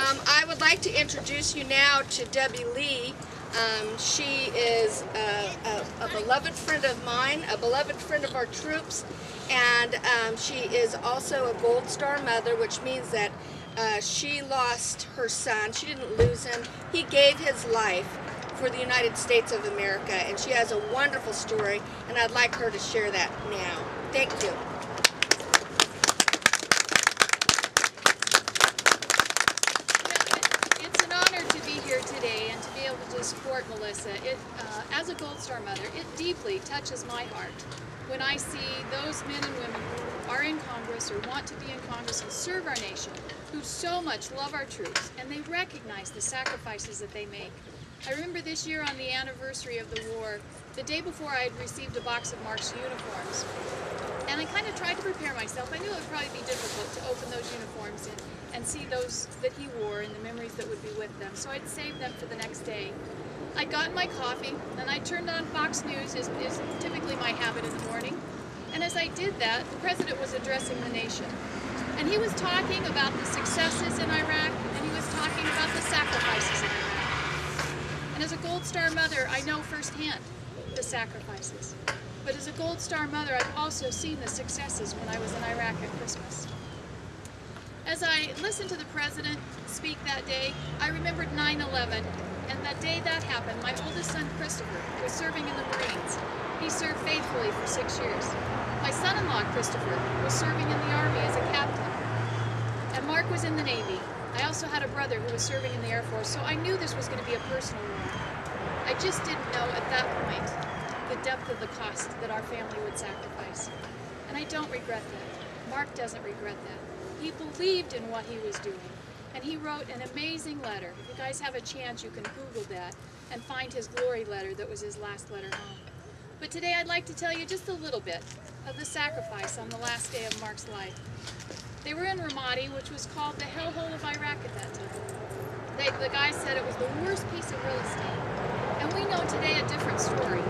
I would like to introduce you now to Debbie Lee. She is a beloved friend of mine, a beloved friend of our troops, and she is also a Gold Star mother, which means that she lost her son. She didn't lose him. He gave his life for the United States of America, and she has a wonderful story, and I'd like her to share that now. Thank you. Here today and to be able to support Melissa. As a Gold Star mother, it deeply touches my heart when I see those men and women who are in Congress or want to be in Congress and serve our nation, who so much love our troops, and they recognize the sacrifices that they make. I remember this year on the anniversary of the war, the day before I had received a box of Mark's uniforms, and I kind of tried to prepare myself. I knew it would probably be difficult to open those uniforms and see those that he wore and the memories that would be with them. So I'd saved them for the next day. I'd gotten my coffee and I turned on Fox News, is typically my habit in the morning. And as I did that, the president was addressing the nation. And he was talking about the successes in Iraq, and he was talking about the sacrifices in Iraq. And as a Gold Star mother, I know firsthand the sacrifices. But as a Gold Star mother, I've also seen the successes when I was in Iraq at Christmas. As I listened to the President speak that day, I remembered 9/11, and that day that happened, my oldest son, Christopher, was serving in the Marines. He served faithfully for 6 years. My son-in-law, Christopher, was serving in the Army as a captain, and Mark was in the Navy. I also had a brother who was serving in the Air Force, so I knew this was going to be a personal war. I just didn't know at that point the depth of the cost that our family would sacrifice. And I don't regret that. Mark doesn't regret that. He believed in what he was doing, and he wrote an amazing letter. If you guys have a chance, you can Google that and find his glory letter that was his last letter home. But today I'd like to tell you just a little bit of the sacrifice on the last day of Mark's life. They were in Ramadi, which was called the hellhole of Iraq at that time. The guy said it was the worst piece of real estate. And we know today a different story.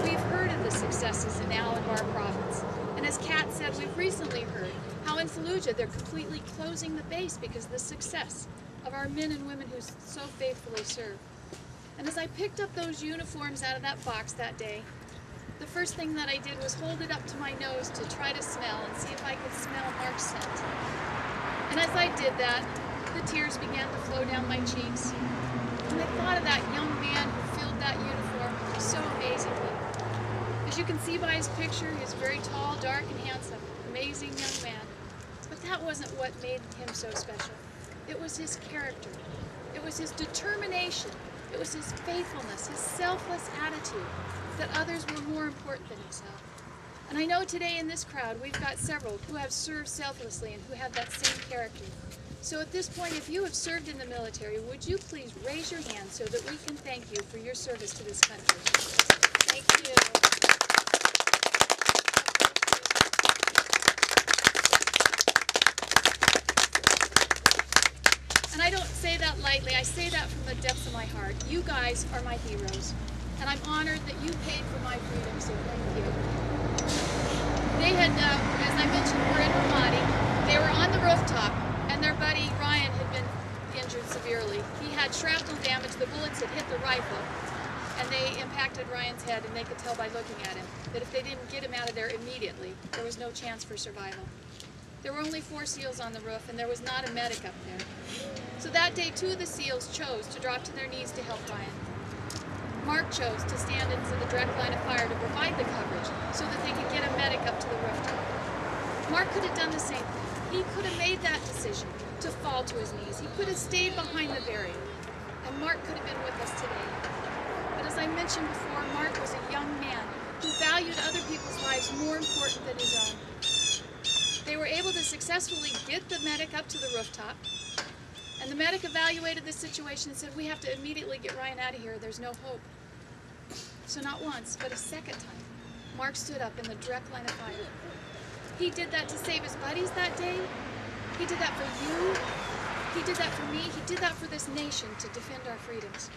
We've heard of the successes in Al-Anbar province. And as Kat said, we've recently heard how in Fallujah they're completely closing the base because of the success of our men and women who so faithfully serve. And as I picked up those uniforms out of that box that day, the first thing that I did was hold it up to my nose to try to smell and see if I could smell Mark's scent. And as I did that, the tears began to flow down my cheeks. And I thought of that young man who filled that uniform so amazingly. As you can see by his picture, he's very tall, dark, and handsome. Amazing young man. But that wasn't what made him so special. It was his character. It was his determination. It was his faithfulness, his selfless attitude that others were more important than himself. And I know today in this crowd we've got several who have served selflessly and who have that same character. So at this point, if you have served in the military, would you please raise your hand so that we can thank you for your service to this country? Thank you. And I don't say that lightly, I say that from the depths of my heart. You guys are my heroes, and I'm honored that you paid for my freedom, so thank you. They had, as I mentioned, were in Ramadi. They were on the rooftop, and their buddy Ryan had been injured severely. He had shrapnel damage, the bullets had hit the rifle, and they impacted Ryan's head, and they could tell by looking at him that if they didn't get him out of there immediately, there was no chance for survival. There were only 4 SEALs on the roof, and there was not a medic up there. So that day, 2 of the SEALs chose to drop to their knees to help Ryan. Mark chose to stand into the direct line of fire to provide the coverage so that they could get a medic up to the rooftop. Mark could have done the same thing. He could have made that decision to fall to his knees. He could have stayed behind the barrier, and Mark could have been with us today. But as I mentioned before, Mark was a young man who valued other people's lives more important than his own. They were able to successfully get the medic up to the rooftop, and the medic evaluated the situation and said, we have to immediately get Ryan out of here, there's no hope. So not once, but a second time, Mark stood up in the direct line of fire. He did that to save his buddies that day. He did that for you. He did that for me. He did that for this nation to defend our freedoms.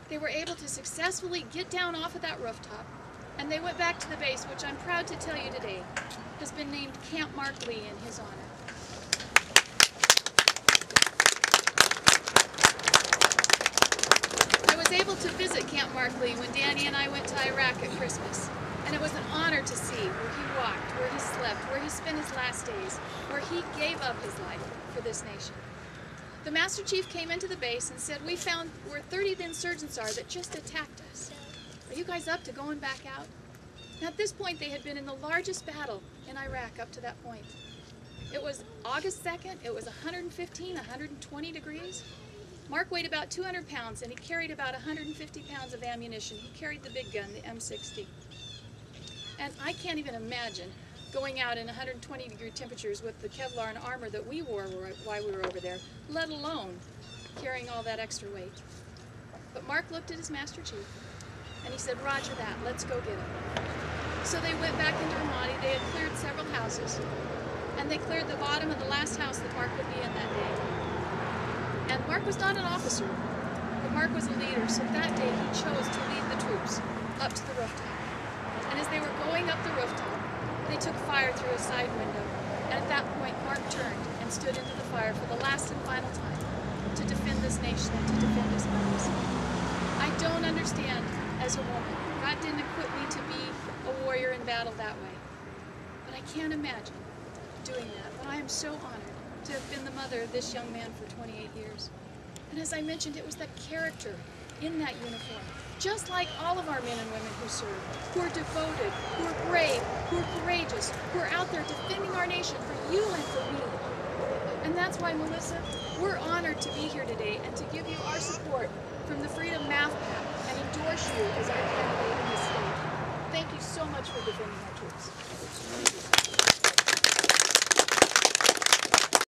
They were able to successfully get down off of that rooftop, and they went back to the base, which I'm proud to tell you today has been named Camp Mark Lee in his honor. able to visit Camp Markley when Danny and I went to Iraq at Christmas. And it was an honor to see where he walked, where he slept, where he spent his last days, where he gave up his life for this nation. The Master Chief came into the base and said, "We found where 30 insurgents are that just attacked us. Are you guys up to going back out?" Now at this point they had been in the largest battle in Iraq up to that point. It was August 2nd, it was 115, 120 degrees. Mark weighed about 200 pounds and he carried about 150 pounds of ammunition. He carried the big gun, the M60. And I can't even imagine going out in 120-degree temperatures with the Kevlar and armor that we wore while we were over there, let alone carrying all that extra weight. But Mark looked at his Master Chief and he said, "Roger that, let's go get him." So they went back into Ramadi. They had cleared several houses, and they cleared the bottom of the last house that Mark would be in that day. And Mark was not an officer, but Mark was a leader, so that day he chose to lead the troops up to the rooftop. And as they were going up the rooftop, they took fire through a side window. And at that point, Mark turned and stood into the fire for the last and final time to defend this nation and to defend his brothers. I don't understand as a woman. God didn't equip me to be a warrior in battle that way. But I can't imagine doing that. But I am so honored to have been the mother of this young man for 28 years. And as I mentioned, it was the character in that uniform, just like all of our men and women who serve, who are devoted, who are brave, who are courageous, who are out there defending our nation for you and for me. And that's why, Melissa, we're honored to be here today and to give you our support from the Freedom MAF PAC and endorse you as our candidate in the state. Thank you so much for defending our troops.